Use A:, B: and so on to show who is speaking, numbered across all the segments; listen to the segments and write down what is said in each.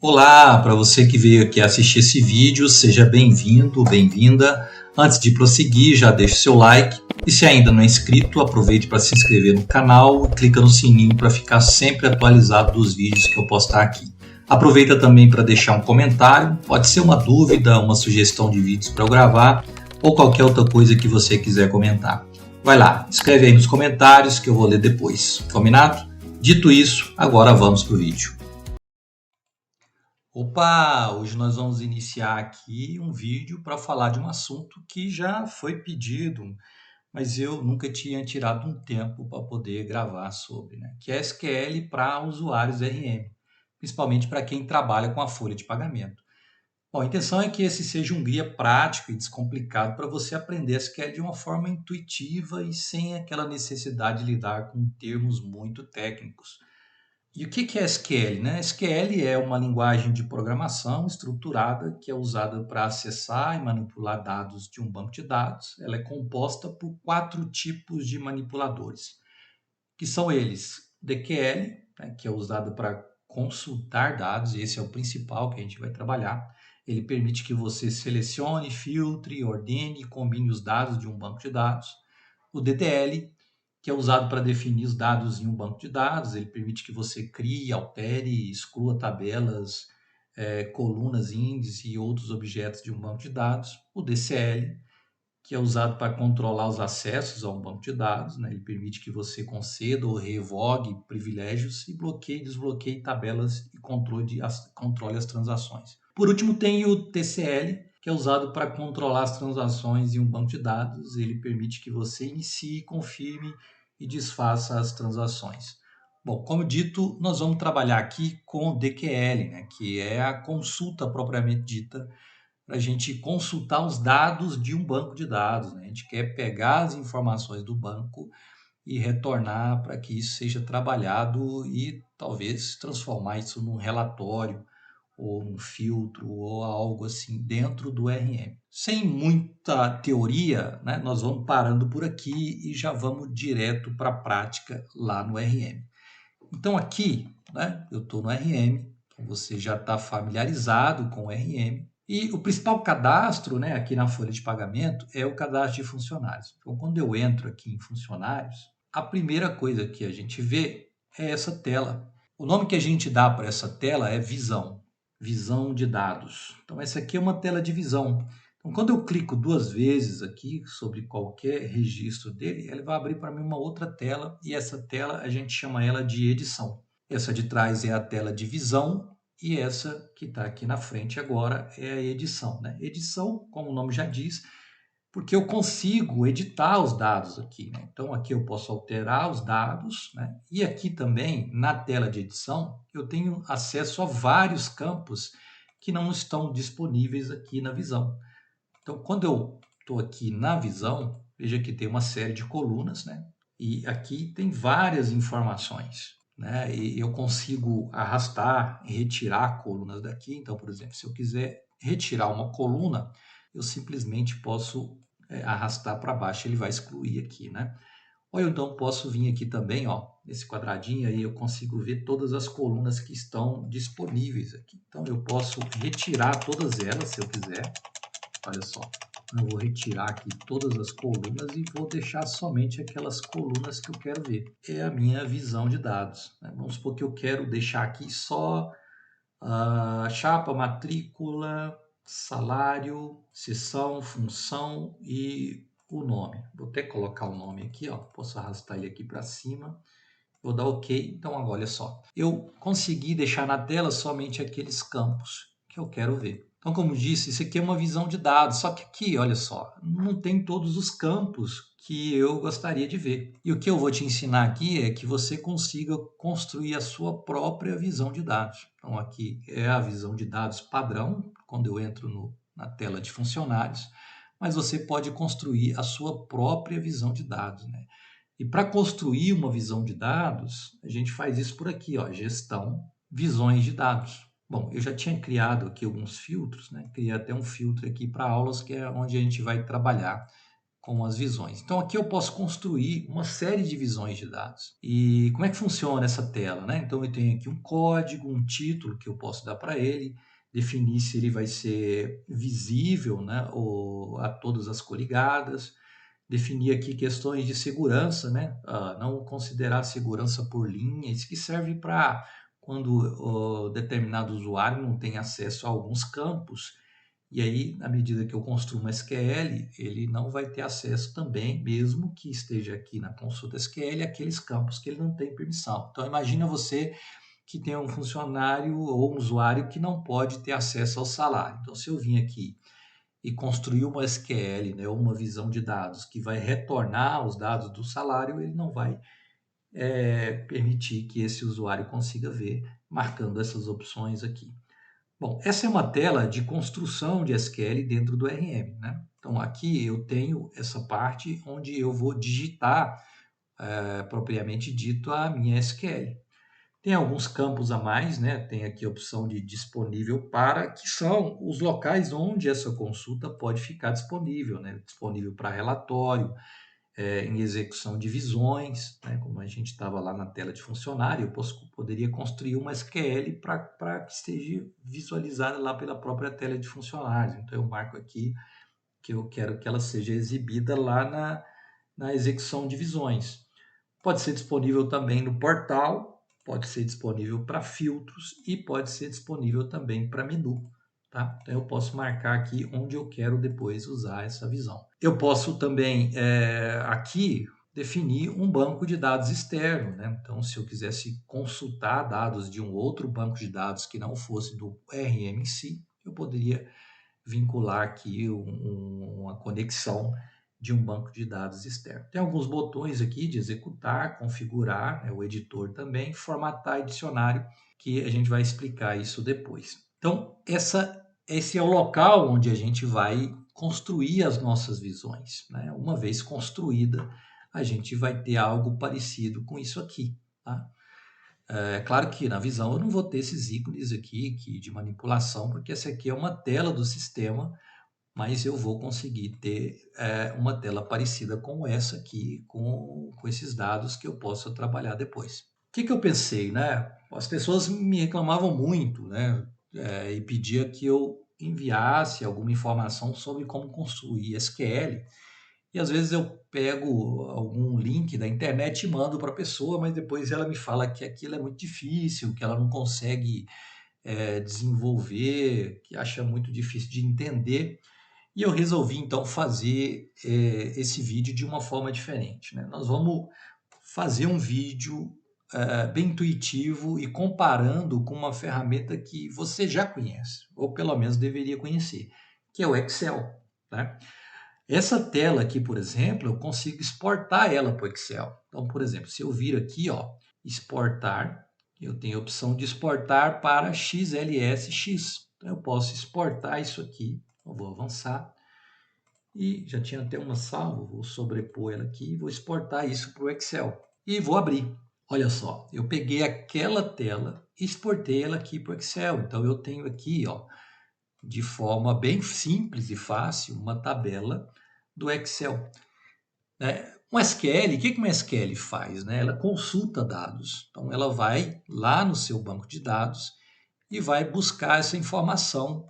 A: Olá, para você que veio aqui assistir esse vídeo, seja bem-vindo, bem-vinda. Antes de prosseguir, já deixe seu like e se ainda não é inscrito, aproveite para se inscrever no canal e clica no sininho para ficar sempre atualizado dos vídeos que eu postar aqui. Aproveita também para deixar um comentário, pode ser uma dúvida, uma sugestão de vídeos para eu gravar ou qualquer outra coisa que você quiser comentar. Vai lá, escreve aí nos comentários que eu vou ler depois, combinado? Dito isso, agora vamos para o vídeo. Opa, hoje nós vamos iniciar aqui um vídeo para falar de um assunto que já foi pedido, mas eu nunca tinha tirado um tempo para poder gravar sobre, né? Que é SQL para usuários RM, principalmente para quem trabalha com a folha de pagamento. Bom, a intenção é que esse seja um guia prático e descomplicado para você aprender SQL de uma forma intuitiva e sem aquela necessidade de lidar com termos muito técnicos. E o que é SQL, né? SQL é uma linguagem de programação estruturada que é usada para acessar e manipular dados de um banco de dados. Ela é composta por 4 tipos de manipuladores, que são eles: DQL, né, que é usado para consultar dados, e esse é o principal que a gente vai trabalhar. Ele permite que você selecione, filtre, ordene e combine os dados de um banco de dados. O DTL, que é usado para definir os dados em um banco de dados. Ele permite que você crie, altere, exclua tabelas, colunas, índices e outros objetos de um banco de dados. O DCL, que é usado para controlar os acessos a um banco de dados, né? Ele permite que você conceda ou revogue privilégios e bloqueie e desbloqueie tabelas e controle as transações. Por último, tem o TCL, que é usado para controlar as transações em um banco de dados. Ele permite que você inicie, confirme e desfaça as transações. Bom, como dito, nós vamos trabalhar aqui com o DQL, né, que é a consulta propriamente dita, para a gente consultar os dados de um banco de dados, né? A gente quer pegar as informações do banco e retornar para que isso seja trabalhado e talvez transformar isso num relatório ou um filtro ou algo assim dentro do RM. Sem muita teoria, né, nós vamos parando por aqui e já vamos direto para a prática lá no RM. Então aqui, né, eu estou no RM, você já está familiarizado com o RM, e o principal cadastro, né, aqui na folha de pagamento é o cadastro de funcionários. Então, quando eu entro aqui em funcionários, a primeira coisa que a gente vê é essa tela. O nome que a gente dá para essa tela é visão, visão de dados. Então, essa aqui é uma tela de visão. Então, quando eu clico 2 vezes aqui sobre qualquer registro dele, ele vai abrir para mim uma outra tela, e essa tela a gente chama ela de edição. Essa de trás é a tela de visão, e essa que está aqui na frente agora é a edição, né? Edição, como o nome já diz, porque eu consigo editar os dados aqui, né? Então aqui eu posso alterar os dados, né? E aqui também na tela de edição eu tenho acesso a vários campos que não estão disponíveis aqui na visão. Então quando eu estou aqui na visão, veja que tem uma série de colunas, né? E aqui tem várias informações, né? E eu consigo arrastar e retirar colunas daqui. Então, por exemplo, se eu quiser retirar uma coluna, eu simplesmente posso arrastar para baixo, ele vai excluir aqui, né? Ou eu então posso vir aqui também, ó, nesse quadradinho aí eu consigo ver todas as colunas que estão disponíveis aqui. Então eu posso retirar todas elas se eu quiser. Olha só, eu vou retirar aqui todas as colunas e vou deixar somente aquelas colunas que eu quero ver. É a minha visão de dados, né? Vamos supor que eu quero deixar aqui só a chapa, matrícula, salário, seção, função e o nome. Vou até colocar o nome aqui, ó. Posso arrastar ele aqui para cima. Vou dar OK. Então, agora, olha só. Eu consegui deixar na tela somente aqueles campos que eu quero ver. Então, como disse, isso aqui é uma visão de dados. Só que aqui, olha só, não tem todos os campos que eu gostaria de ver. E o que eu vou te ensinar aqui é que você consiga construir a sua própria visão de dados. Então, aqui é a visão de dados padrão, quando eu entro na tela de funcionários, mas você pode construir a sua própria visão de dados, né? E para construir uma visão de dados, a gente faz isso por aqui, ó, gestão, visões de dados. Bom, eu já tinha criado aqui alguns filtros, né? Criei até um filtro aqui para aulas, que é onde a gente vai trabalhar com as visões. Então aqui eu posso construir uma série de visões de dados. E como é que funciona essa tela, né? Então eu tenho aqui um código, um título que eu posso dar para ele, definir se ele vai ser visível, né, ou a todas as coligadas, definir aqui questões de segurança, né? Não considerar segurança por linha, isso que serve para quando o determinado usuário não tem acesso a alguns campos, e aí, na medida que eu construo uma SQL, ele não vai ter acesso também, mesmo que esteja aqui na consulta SQL, aqueles campos que ele não tem permissão. Então, imagina você que tem um funcionário ou um usuário que não pode ter acesso ao salário. Então, se eu vim aqui e construir uma SQL, né, ou uma visão de dados que vai retornar os dados do salário, ele não vai permitir que esse usuário consiga ver, marcando essas opções aqui. Bom, essa é uma tela de construção de SQL dentro do RM, né? Então, aqui eu tenho essa parte onde eu vou digitar, propriamente dito, a minha SQL. Tem alguns campos a mais, né? Tem aqui a opção de disponível para, que são os locais onde essa consulta pode ficar disponível, né? Disponível para relatório, em execução de visões, né? Como a gente estava lá na tela de funcionário, poderia construir uma SQL para que esteja visualizada lá pela própria tela de funcionários. Então, eu marco aqui que eu quero que ela seja exibida lá na execução de visões. Pode ser disponível também no portal, pode ser disponível para filtros e pode ser disponível também para menu. Tá? Então eu posso marcar aqui onde eu quero depois usar essa visão. Eu posso também aqui definir um banco de dados externo, né? Então, se eu quisesse consultar dados de um outro banco de dados que não fosse do RM em si, eu poderia vincular aqui uma conexão de um banco de dados externo. Tem alguns botões aqui de executar, configurar, né, o editor também, formatar dicionário, que a gente vai explicar isso depois. Então, esse é o local onde a gente vai construir as nossas visões, né? Uma vez construída, a gente vai ter algo parecido com isso aqui, tá? É claro que na visão eu não vou ter esses ícones aqui de manipulação, porque essa aqui é uma tela do sistema, mas eu vou conseguir ter uma tela parecida com essa aqui, com esses dados que eu possa trabalhar depois. O que eu pensei, né? As pessoas me reclamavam muito, né? E pedia que eu enviasse alguma informação sobre como construir SQL. E às vezes eu pego algum link da internet e mando para a pessoa, mas depois ela me fala que aquilo é muito difícil, que ela não consegue desenvolver, que acha muito difícil de entender. E eu resolvi então fazer esse vídeo de uma forma diferente, né? Nós vamos fazer um vídeo bem intuitivo e comparando com uma ferramenta que você já conhece, ou pelo menos deveria conhecer, que é o Excel, né? Essa tela aqui, por exemplo, eu consigo exportar ela para o Excel. Então, por exemplo, se eu vir aqui, ó, exportar, eu tenho a opção de exportar para XLSX. Então, eu posso exportar isso aqui. Eu vou avançar. E já tinha até uma salvo, vou sobrepor ela aqui e vou exportar isso para o Excel. E vou abrir. Olha só, eu peguei aquela tela e exportei ela aqui para o Excel. Então, eu tenho aqui, ó, de forma bem simples e fácil, uma tabela do Excel. Um SQL, o que uma SQL faz? Né? Ela consulta dados. Então, ela vai lá no seu banco de dados e vai buscar essa informação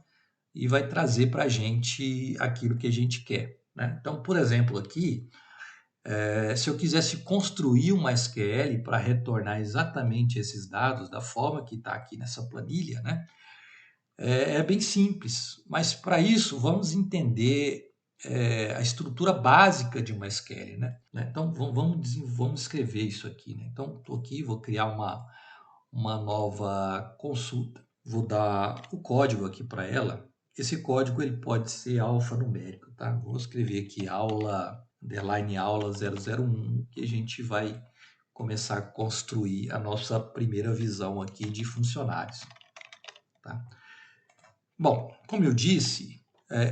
A: e vai trazer para a gente aquilo que a gente quer. Né? Então, por exemplo, aqui, se eu quisesse construir uma SQL para retornar exatamente esses dados da forma que está aqui nessa planilha, né? É bem simples, mas para isso vamos entender a estrutura básica de uma SQL, né? Então vamos escrever isso aqui, né? Então estou aqui, vou criar uma nova consulta, vou dar o código aqui para ela. Esse código ele pode ser alfanumérico, tá? Vou escrever aqui aula underline aula 001 que a gente vai começar a construir a nossa primeira visão aqui de funcionários, tá? Bom, como eu disse,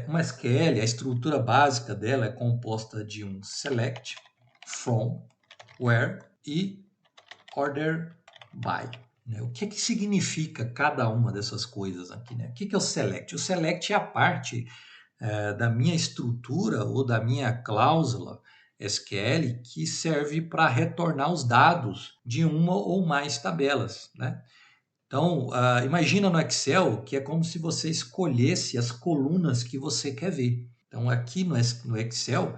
A: uma SQL, a estrutura básica dela é composta de um select, from, where e order by. Né? O que significa cada uma dessas coisas aqui? Né? O que é o select? O select é a parte da minha estrutura ou da minha cláusula SQL que serve para retornar os dados de uma ou mais tabelas, né? Então, imagina no Excel que é como se você escolhesse as colunas que você quer ver. Então, aqui no Excel,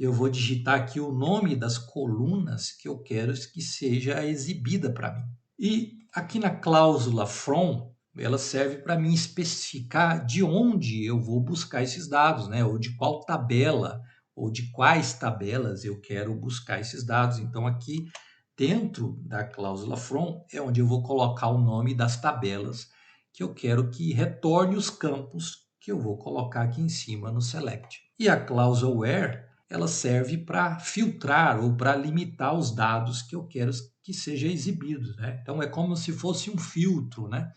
A: eu vou digitar aqui o nome das colunas que eu quero que seja exibida para mim. E aqui na cláusula from, ela serve para mim especificar de onde eu vou buscar esses dados, né? Ou de qual tabela, ou de quais tabelas eu quero buscar esses dados. Então, aqui dentro da cláusula from é onde eu vou colocar o nome das tabelas que eu quero que retorne os campos que eu vou colocar aqui em cima no select. E a cláusula where, ela serve para filtrar ou para limitar os dados que eu quero que sejam exibidos, né? Então é como se fosse um filtro, né?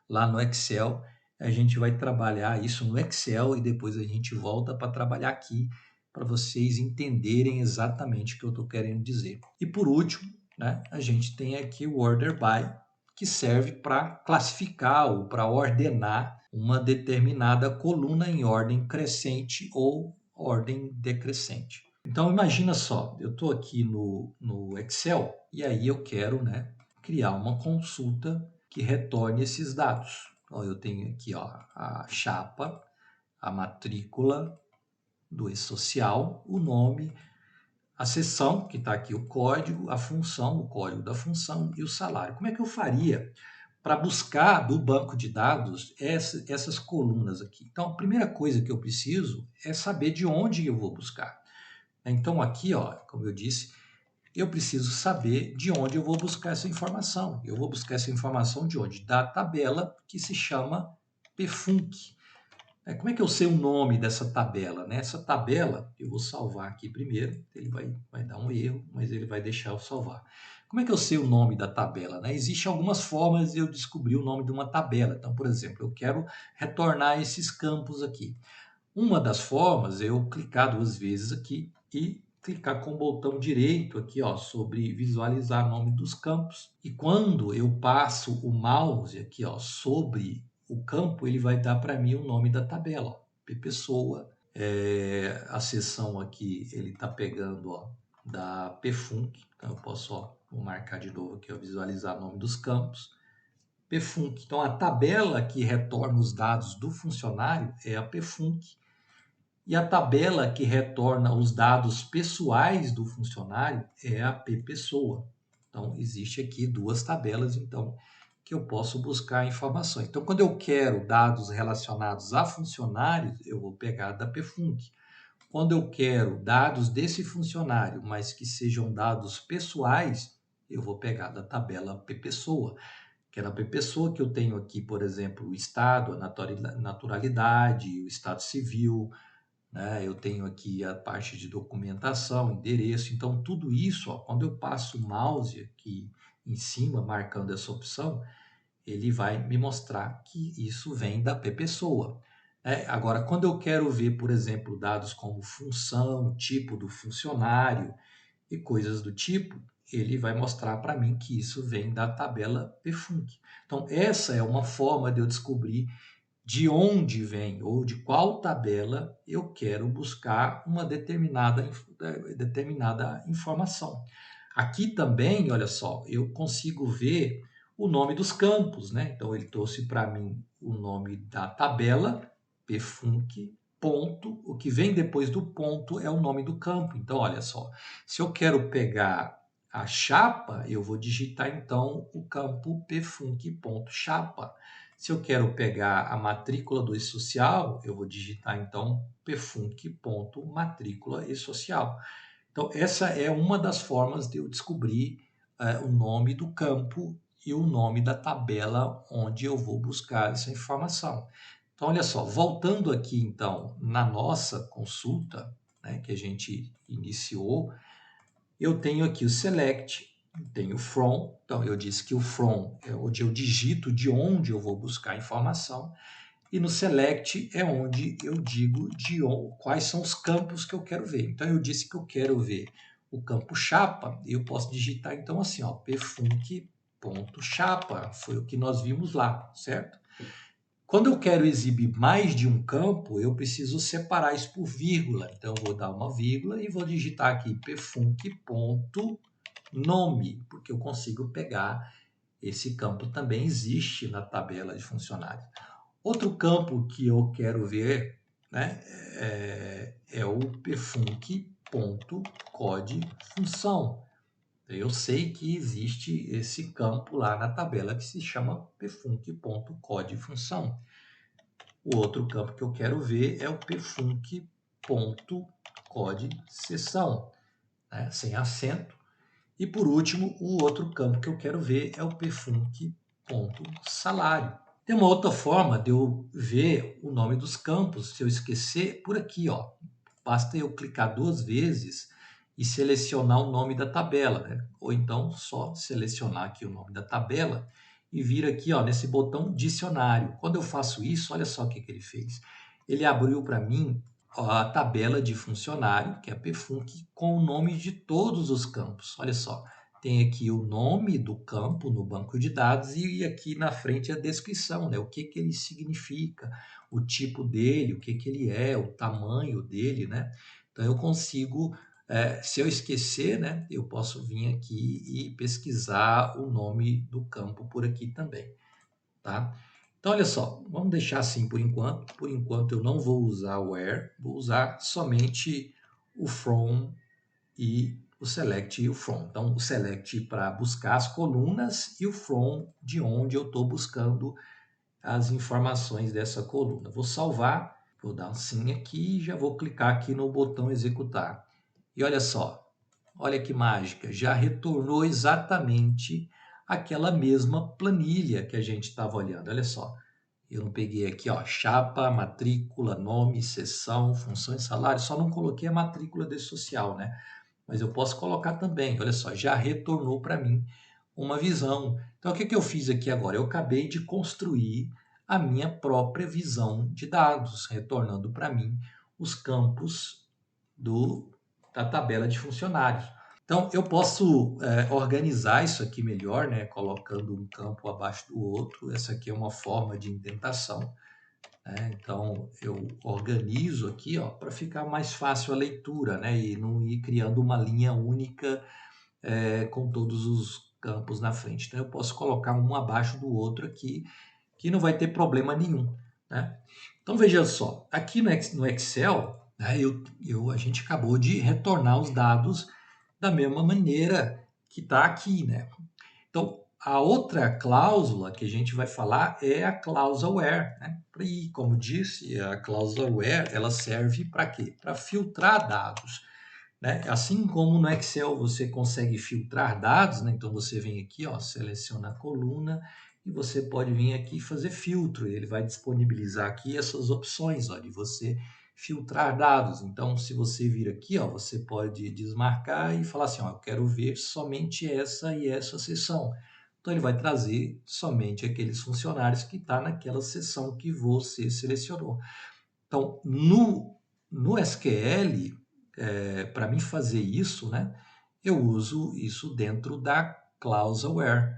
A: Lá no Excel, a gente vai trabalhar isso no Excel e depois a gente volta para trabalhar aqui para vocês entenderem exatamente o que eu estou querendo dizer. E por último, né, a gente tem aqui o order by, que serve para classificar ou para ordenar uma determinada coluna em ordem crescente ou ordem decrescente. Então imagina só, eu estou aqui no Excel e aí eu quero, né, criar uma consulta que retorne esses dados. Então, eu tenho aqui ó, a chapa, a matrícula do e-social, o nome, a seção, que está aqui o código, a função, o código da função e o salário. Como é que eu faria para buscar do banco de dados essas colunas aqui? Então, a primeira coisa que eu preciso é saber de onde eu vou buscar. Então, aqui, ó, como eu disse, eu preciso saber de onde eu vou buscar essa informação. Eu vou buscar essa informação de onde? Da tabela que se chama PFUNC. Como é que eu sei o nome dessa tabela? Né? Essa tabela, eu vou salvar aqui primeiro, ele vai dar um erro, mas ele vai deixar eu salvar. Como é que eu sei o nome da tabela? Né? Existem algumas formas de eu descobrir o nome de uma tabela. Então, por exemplo, eu quero retornar esses campos aqui. Uma das formas é eu clicar duas vezes aqui e clicar com o botão direito aqui, ó, sobre visualizar o nome dos campos. E quando eu passo o mouse aqui, ó, sobre o campo, ele vai dar para mim o nome da tabela, ó, Pessoa. A seção aqui, ele está pegando, ó, da PFUNC. Então eu posso, ó, vou marcar de novo aqui, ó, visualizar o nome dos campos. PFUNC. Então a tabela que retorna os dados do funcionário é a PFUNC. E a tabela que retorna os dados pessoais do funcionário é a P-Pessoa. Então, existe aqui duas tabelas, então, que eu posso buscar informações. Então, quando eu quero dados relacionados a funcionários, eu vou pegar da PFUNC. Quando eu quero dados desse funcionário, mas que sejam dados pessoais, eu vou pegar da tabela P-Pessoa, que é na P-Pessoa que eu tenho aqui, por exemplo, o estado, a naturalidade, o estado civil, né? Eu tenho aqui a parte de documentação, endereço, então tudo isso, ó, quando eu passo o mouse aqui em cima, marcando essa opção, ele vai me mostrar que isso vem da P-Pessoa. Agora, quando eu quero ver, por exemplo, dados como função, tipo do funcionário e coisas do tipo, ele vai mostrar para mim que isso vem da tabela PFUNC. Então, essa é uma forma de eu descobrir de onde vem ou de qual tabela eu quero buscar uma determinada informação. Aqui também, olha só, eu consigo ver o nome dos campos, né? Então ele trouxe para mim o nome da tabela, pfunc, ponto, o que vem depois do ponto é o nome do campo. Então, olha só, se eu quero pegar a chapa, eu vou digitar então o campo pfunc.chapa. Se eu quero pegar a matrícula do e-social, eu vou digitar então pfunc.matrícula e-social. Então, essa é uma das formas de eu descobrir o nome do campo e o nome da tabela onde eu vou buscar essa informação. Então, olha só, voltando aqui então na nossa consulta, né, que a gente iniciou, eu tenho aqui o select, tenho o from, então eu disse que o from é onde eu digito de onde eu vou buscar a informação, e no select é onde eu digo quais são os campos que eu quero ver. Então eu disse que eu quero ver o campo chapa, e eu posso digitar então assim, ó, pfunc.chapa, foi o que nós vimos lá, certo? Quando eu quero exibir mais de um campo, eu preciso separar isso por vírgula. Então, eu vou dar uma vírgula e vou digitar aqui pfunc.nome, porque eu consigo pegar esse campo também existe na tabela de funcionários. Outro campo que eu quero ver, né, é o pfunc.codefunção. Eu sei que existe esse campo lá na tabela que se chama pfunc.codefunção. O outro campo que eu quero ver é o pfunc.codeseção, né, sem acento. E por último, o outro campo que eu quero ver é o pfunc.salário. Tem uma outra forma de eu ver o nome dos campos, se eu esquecer, por aqui, ó. Basta eu clicar 2 vezes e selecionar o nome da tabela, né? Ou então só selecionar aqui o nome da tabela e vir aqui, ó, nesse botão dicionário. Quando eu faço isso, olha só o que ele fez. Ele abriu para mim a tabela de funcionário, que é a PFUNC, com o nome de todos os campos. Olha só, tem aqui o nome do campo no banco de dados e aqui na frente a descrição, né? O que ele significa, o tipo dele, o que ele é, o tamanho dele, né? Então eu consigo, se eu esquecer, né? Eu posso vir aqui e pesquisar o nome do campo por aqui também, tá? Então, olha só, vamos deixar assim por enquanto. Por enquanto, eu não vou usar o where, vou usar somente o from e o select e o from. Então, o select para buscar as colunas e o from de onde eu estou buscando as informações dessa coluna. Vou salvar, vou dar um sim aqui e já vou clicar aqui no botão executar. E olha só, olha que mágica, já retornou exatamente aquela mesma planilha que a gente estava olhando. Olha só, eu não peguei aqui, ó, chapa, matrícula, nome, seção, função e salário, só não coloquei a matrícula desse social, né? Mas eu posso colocar também, olha só, já retornou para mim uma visão. Então, o que eu fiz aqui agora? Eu acabei de construir a minha própria visão de dados, retornando para mim os campos da tabela de funcionários. Então, eu posso organizar isso aqui melhor, né, colocando um campo abaixo do outro. Essa aqui é uma forma de indentação, né? Então, eu organizo aqui para ficar mais fácil a leitura, né, e não ir criando uma linha única com todos os campos na frente. Então, eu posso colocar um abaixo do outro aqui, que não vai ter problema nenhum, né? Então, veja só, aqui no Excel, né, a gente acabou de retornar os dados da mesma maneira que está aqui, né? Então, a outra cláusula que a gente vai falar é a cláusula where, né? E, como disse, a cláusula where, ela serve para quê? Para filtrar dados, né? Assim como no Excel você consegue filtrar dados, né? Então você vem aqui, ó, seleciona a coluna e você pode vir aqui e fazer filtro. Ele vai disponibilizar aqui essas opções, ó, de você filtrar dados. Então, se você vir aqui, ó, você pode desmarcar e falar assim, ó, eu quero ver somente essa e essa seção. Então, ele vai trazer somente aqueles funcionários que estão naquela seção que você selecionou. Então, no SQL, para mim fazer isso, né, eu uso isso dentro da cláusula where.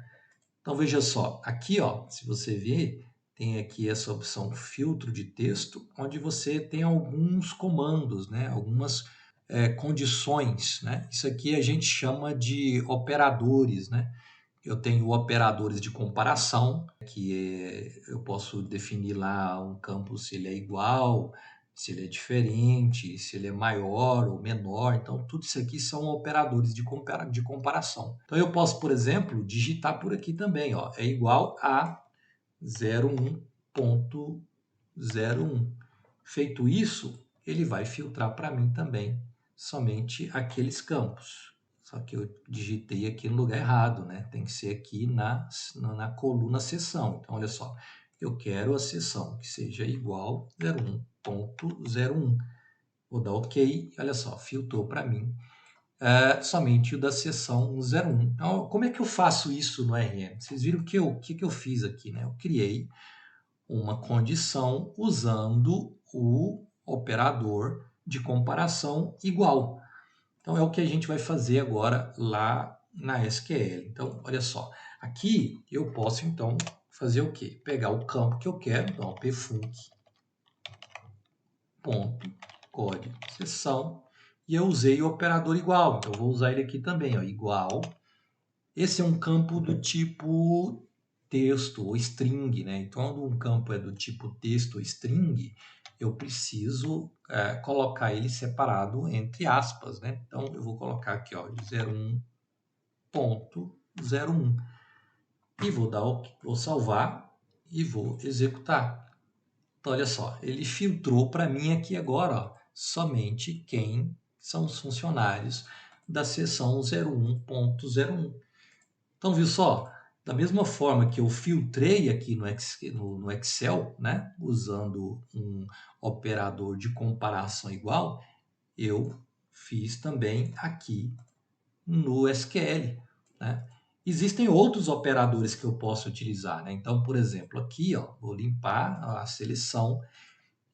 A: Então, veja só, aqui, ó, se você ver, tem aqui essa opção filtro de texto, onde você tem alguns comandos, né, algumas condições, né? Isso aqui a gente chama de operadores, né? Eu tenho operadores de comparação, eu posso definir lá um campo se ele é igual, se ele é diferente, se ele é maior ou menor. Então, tudo isso aqui são operadores de comparação. Então, eu posso, por exemplo, digitar por aqui também, ó, é igual a 01.01. Feito isso, ele vai filtrar para mim também somente aqueles campos. Só que eu digitei aqui no lugar errado, né? Tem que ser aqui na coluna seção. Então, olha só, eu quero a seção que seja igual 01.01. Vou dar OK, olha só, filtrou para mim somente o da seção 01. Então, como é que eu faço isso no RM? Vocês viram que eu fiz aqui, né? Eu criei uma condição usando o operador de comparação igual. Então, é o que a gente vai fazer agora lá na SQL. Então, olha só, aqui eu posso, então, fazer o quê? Pegar o campo que eu quero, então pfunc, ponto, código, seção, e eu usei o operador igual, então eu vou usar ele aqui também, ó, igual. Esse é um campo do tipo texto ou string, né? Então, quando um campo é do tipo texto ou string, eu preciso colocar ele separado entre aspas, né? Então, eu vou colocar aqui, ó, 01.01 e vou salvar e vou executar. Então, olha só, ele filtrou para mim aqui agora, ó, somente quem são os funcionários da seção 01.01. Então, viu só? Da mesma forma que eu filtrei aqui no Excel, né, usando um operador de comparação igual, eu fiz também aqui no SQL, né? Existem outros operadores que eu posso utilizar, né? Então, por exemplo, aqui, ó, vou limpar a seleção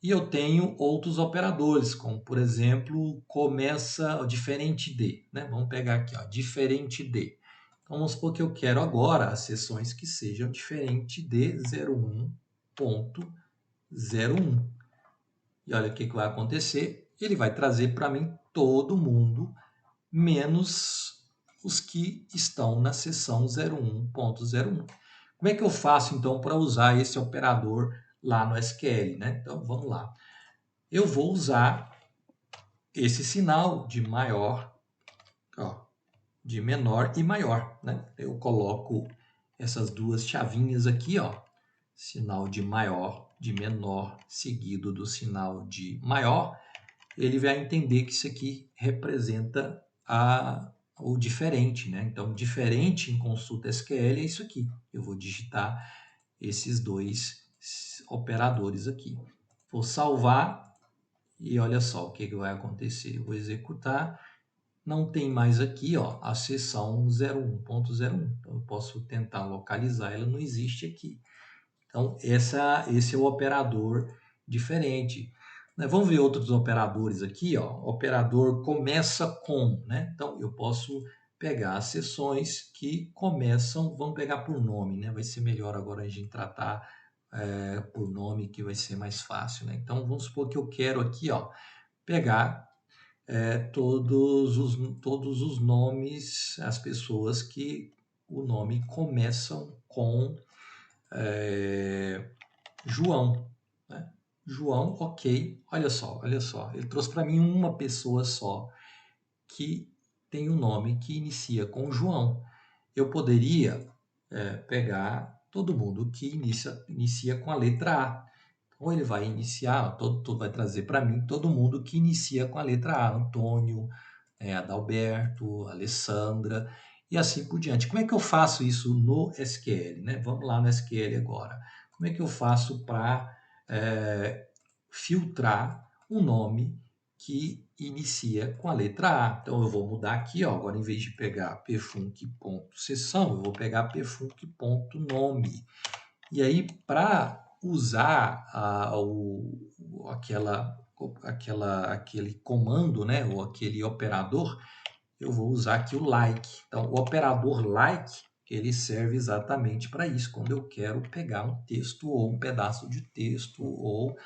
A: e eu tenho outros operadores, como, por exemplo, começa diferente de, né? Vamos pegar aqui, ó, diferente de. Então, vamos supor que eu quero agora as seções que sejam diferente de 01.01. E olha o que vai acontecer. Ele vai trazer para mim todo mundo, menos os que estão na seção 01.01. Como é que eu faço, então, para usar esse operador lá no SQL, né? Então, vamos lá. Eu vou usar esse sinal de maior, ó, de menor e maior, né? Eu coloco essas duas chavinhas aqui, ó, sinal de maior, de menor, seguido do sinal de maior, ele vai entender que isso aqui representa o diferente, né? Então, diferente em consulta SQL é isso aqui. Eu vou digitar esses dois operadores aqui. Vou salvar e olha só o que vai acontecer. Eu vou executar. Não tem mais aqui, ó, a seção 01.01. Então, eu posso tentar localizar, ela não existe aqui. Então, esse é o operador diferente. Né? Vamos ver outros operadores aqui, ó. O operador começa com, né? Então, eu posso pegar as seções que começam, vamos pegar por nome, né? Vai ser melhor agora a gente tratar por nome, que vai ser mais fácil, né? Então, vamos supor que eu quero aqui, ó, pegar todos os nomes, as pessoas que o nome começam com João, né? João, ok. Olha só. Ele trouxe para mim uma pessoa só que tem um nome que inicia com João. Eu poderia pegar todo mundo que inicia com a letra A. Ou ele vai iniciar, vai trazer para mim todo mundo que inicia com a letra A. Antônio, Adalberto, Alessandra e assim por diante. Como é que eu faço isso no SQL, né? Vamos lá no SQL agora. Como é que eu faço para filtrar um nome que inicia com a letra A? Então eu vou mudar aqui, ó, agora em vez de pegar pfunc.seção, eu vou pegar pfunc.nome. E aí, para usar aquele comando, né, ou aquele operador, eu vou usar aqui o like. Então, o operador like, ele serve exatamente para isso, quando eu quero pegar um texto ou um pedaço de texto ou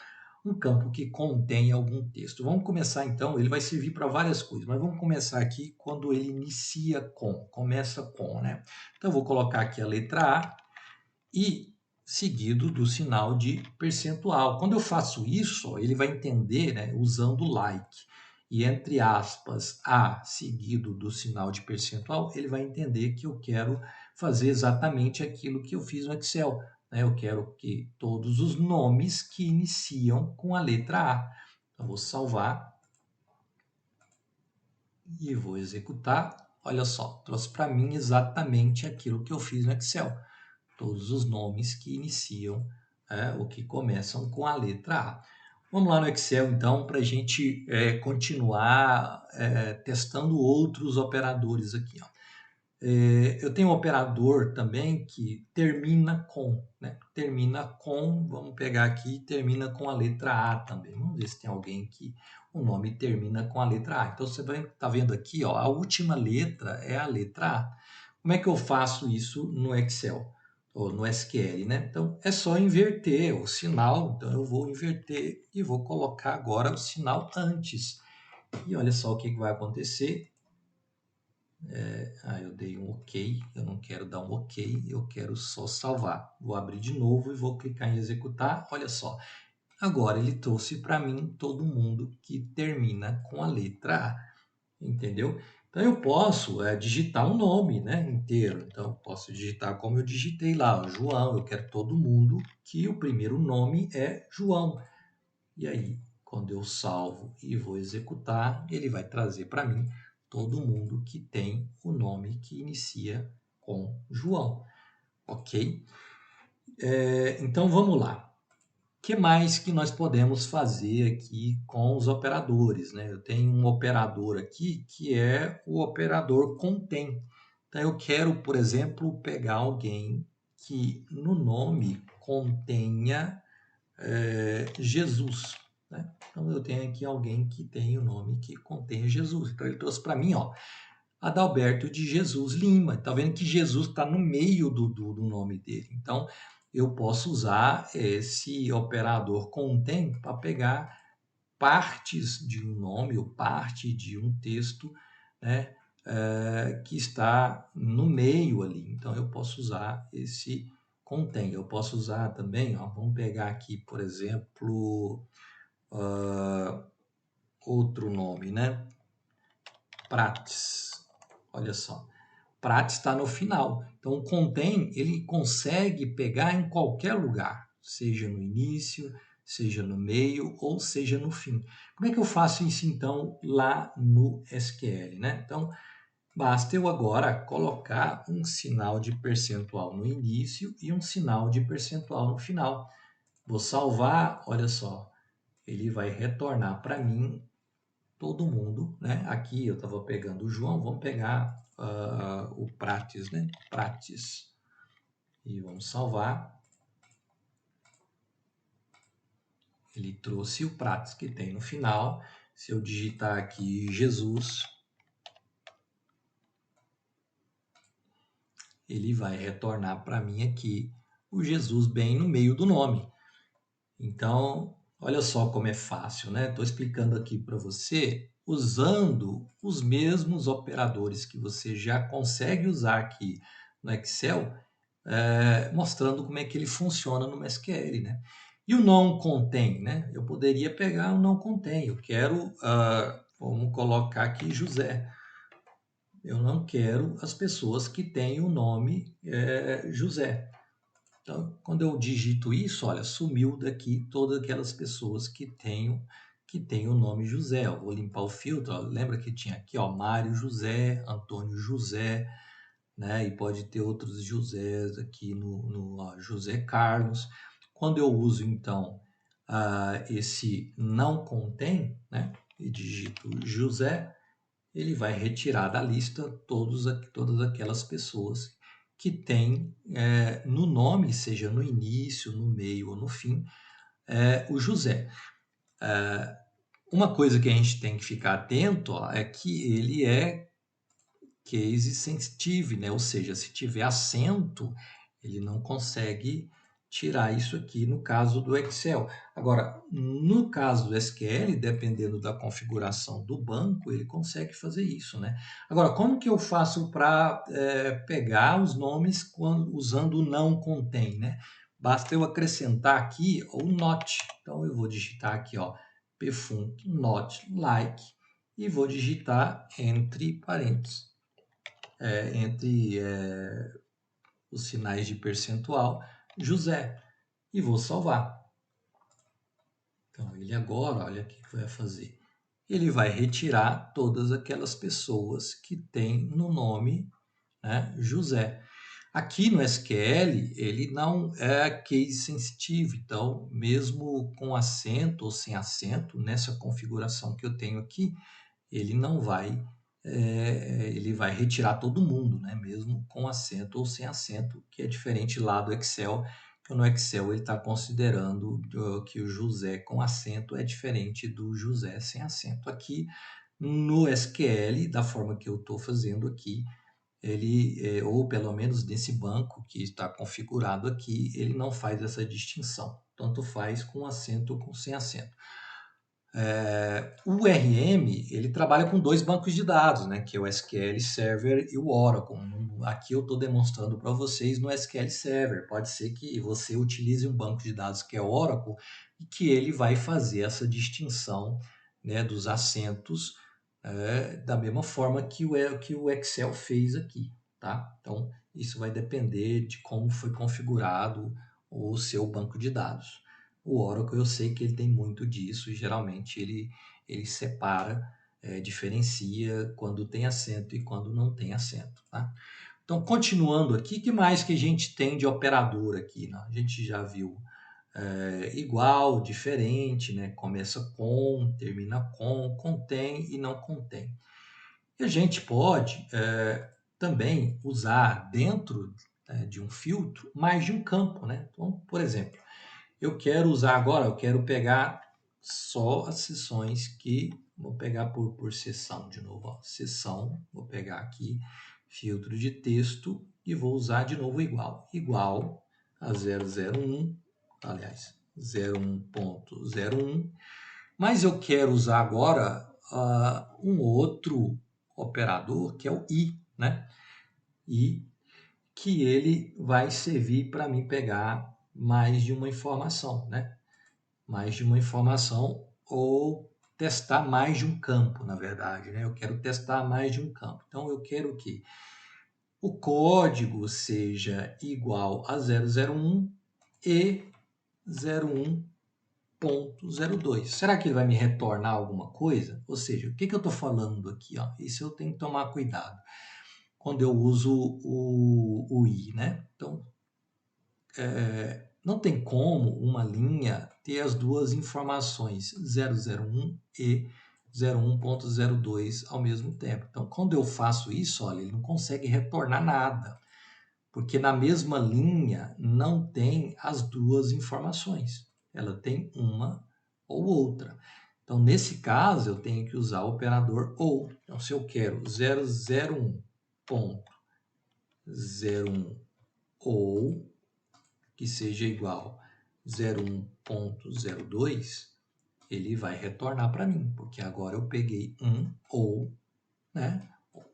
A: um campo que contém algum texto. Vamos começar então, ele vai servir para várias coisas, mas vamos começar aqui quando ele inicia com, começa com, né? Então, eu vou colocar aqui a letra A e seguido do sinal de percentual. Quando eu faço isso, ele vai entender, né, usando like e entre aspas A seguido do sinal de percentual, ele vai entender que eu quero fazer exatamente aquilo que eu fiz no Excel. Né? Eu quero que todos os nomes que iniciam com a letra A. Então, vou salvar e vou executar. Olha só, trouxe para mim exatamente aquilo que eu fiz no Excel. Todos os nomes que iniciam ou que começam com a letra A. Vamos lá no Excel, então, para a gente continuar testando outros operadores aqui. Ó. Eu tenho um operador também que termina com, né? Termina com, vamos pegar aqui, termina com a letra A também. Vamos ver se tem alguém que o nome termina com a letra A. Então, você vai estar vendo aqui, ó, a última letra é a letra A. Como é que eu faço isso no Excel? ou no SQL, né? Então é só inverter o sinal. Então eu vou inverter e vou colocar agora o sinal antes. E olha só o que vai acontecer. Eu dei um OK, eu não quero dar um OK, eu quero só salvar. Vou abrir de novo e vou clicar em executar. Olha só, agora ele trouxe para mim todo mundo que termina com a letra A, entendeu? Então eu posso digitar um nome, né, inteiro. Então eu posso digitar como eu digitei lá, ó, João. Eu quero todo mundo que o primeiro nome é João. E aí, quando eu salvo e vou executar, ele vai trazer para mim todo mundo que tem o nome que inicia com João, ok? Então vamos lá. O que mais que nós podemos fazer aqui com os operadores, né? Eu tenho um operador aqui que é o operador contém. Então eu quero, por exemplo, pegar alguém que no nome contenha Jesus, né? Então eu tenho aqui alguém que tem o nome que contém Jesus. Então ele trouxe para mim, ó, Adalberto de Jesus Lima. Tá vendo que Jesus está no meio do nome dele. Então eu posso usar esse operador contém para pegar partes de um nome ou parte de um texto, né, que está no meio ali. Então eu posso usar esse contém. Eu posso usar também, ó, vamos pegar aqui, por exemplo, outro nome, né? Prates. Olha só. Prates está no final. Então o contém ele consegue pegar em qualquer lugar, seja no início, seja no meio ou seja no fim. Como é que eu faço isso então lá no SQL, né? Então basta eu agora colocar um sinal de percentual no início e um sinal de percentual no final. Vou salvar, olha só, ele vai retornar para mim todo mundo, né? Aqui eu estava pegando o João, vamos pegar o Prates, né? Prates. E vamos salvar. Ele trouxe o Prates que tem no final. Se eu digitar aqui Jesus, ele vai retornar para mim aqui o Jesus bem no meio do nome. Então, olha só como é fácil, né? Estou explicando aqui para você usando os mesmos operadores que você já consegue usar aqui no Excel, mostrando como é que ele funciona no SQL, né? E o não contém, né? Eu poderia pegar o não contém. Eu quero, vamos colocar aqui José. Eu não quero as pessoas que têm o nome José. Então, quando eu digito isso, olha, sumiu daqui todas aquelas pessoas que têm o nome José. Eu vou limpar o filtro. Ó, lembra que tinha aqui, ó, Mário José, Antônio José, né? E pode ter outros Josés aqui no ó, José Carlos. Quando eu uso, então, esse não contém, né? E digito José, ele vai retirar da lista todas aquelas pessoas que têm no nome, seja no início, no meio ou no fim, o José. Uma coisa que a gente tem que ficar atento, ó, é que ele é case sensitive, né? Ou seja, se tiver acento, ele não consegue tirar isso aqui no caso do Excel. Agora, no caso do SQL, dependendo da configuração do banco, ele consegue fazer isso, né? Agora, como que eu faço para pegar os nomes usando o não contém, né? Basta eu acrescentar aqui o not. Então, eu vou digitar aqui, ó, pfunc not like e vou digitar entre parênteses entre os sinais de percentual, José, e vou salvar. Então, ele agora, olha o que vai fazer. Ele vai retirar todas aquelas pessoas que têm no nome, né, José. Aqui no SQL, ele não é case sensitive, então, mesmo com acento ou sem acento, nessa configuração que eu tenho aqui, ele não vai, ele vai retirar todo mundo, né? Mesmo com acento ou sem acento, que é diferente lá do Excel, que no Excel ele está considerando que o José com acento é diferente do José sem acento. Aqui no SQL, da forma que eu estou fazendo aqui, ou pelo menos nesse banco que está configurado aqui, ele não faz essa distinção. Tanto faz com acento ou com sem acento. O RM, ele trabalha com dois bancos de dados, né, que é o SQL Server e o Oracle. Aqui eu estou demonstrando para vocês no SQL Server. Pode ser que você utilize um banco de dados que é o Oracle e que ele vai fazer essa distinção, né, dos acentos da mesma forma que o Excel fez aqui, tá? Então, isso vai depender de como foi configurado o seu banco de dados. O Oracle eu sei que ele tem muito disso e geralmente ele separa, diferencia quando tem acento e quando não tem acento, tá? Então, continuando aqui, o que mais que a gente tem de operador aqui, né? A gente já viu igual, diferente, né? Começa com, termina com, contém e não contém. E a gente pode também usar dentro de um filtro mais de um campo, né? Então, por exemplo, eu quero usar agora, eu quero pegar só as seções que, vou pegar por seção de novo, ó, seção, vou pegar aqui, filtro de texto e vou usar de novo igual a 001, aliás, 01.01, mas eu quero usar agora um outro operador que é o i, né? I, que ele vai servir para mim pegar mais de uma informação, né? Mais de uma informação ou testar mais de um campo, na verdade, né? Eu quero testar mais de um campo. Então, eu quero que o código seja igual a 001 e 01.02. Será que ele vai me retornar alguma coisa? Ou seja, o que eu estou falando aqui? Ó? Isso eu tenho que tomar cuidado quando eu uso o i, né? Então, não tem como uma linha ter as duas informações 001 e 01.02 ao mesmo tempo. Então, quando eu faço isso, olha, ele não consegue retornar nada, porque na mesma linha não tem as duas informações. Ela tem uma ou outra. Então, nesse caso, eu tenho que usar o operador OU. Então, se eu quero 001.01 ou que seja igual 01.02, ele vai retornar para mim, porque agora eu peguei um ou, né,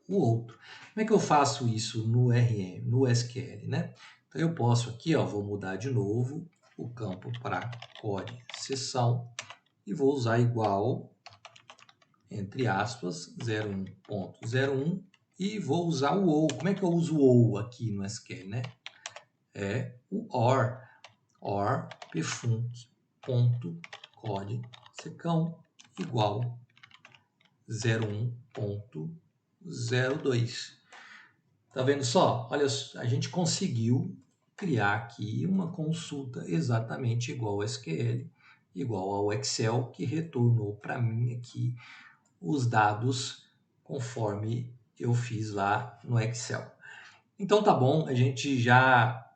A: o outro. Como é que eu faço isso no RM, no SQL, né? Então eu posso aqui, ó, vou mudar de novo o campo para core seção e vou usar igual, entre aspas, 01.01 e vou usar o OU. Como é que eu uso o OU aqui no SQL, né? É o OR pfunc.code secão igual 01.02. Tá vendo só? Olha, a gente conseguiu criar aqui uma consulta exatamente igual ao SQL, igual ao Excel, que retornou para mim aqui os dados conforme eu fiz lá no Excel. Então tá bom, a gente já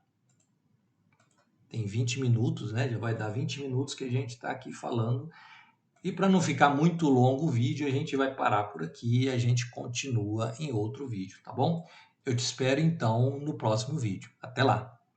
A: tem 20 minutos, né? Já vai dar 20 minutos que a gente está aqui falando. E para não ficar muito longo o vídeo, a gente vai parar por aqui e a gente continua em outro vídeo, tá bom? Eu te espero então no próximo vídeo. Até lá!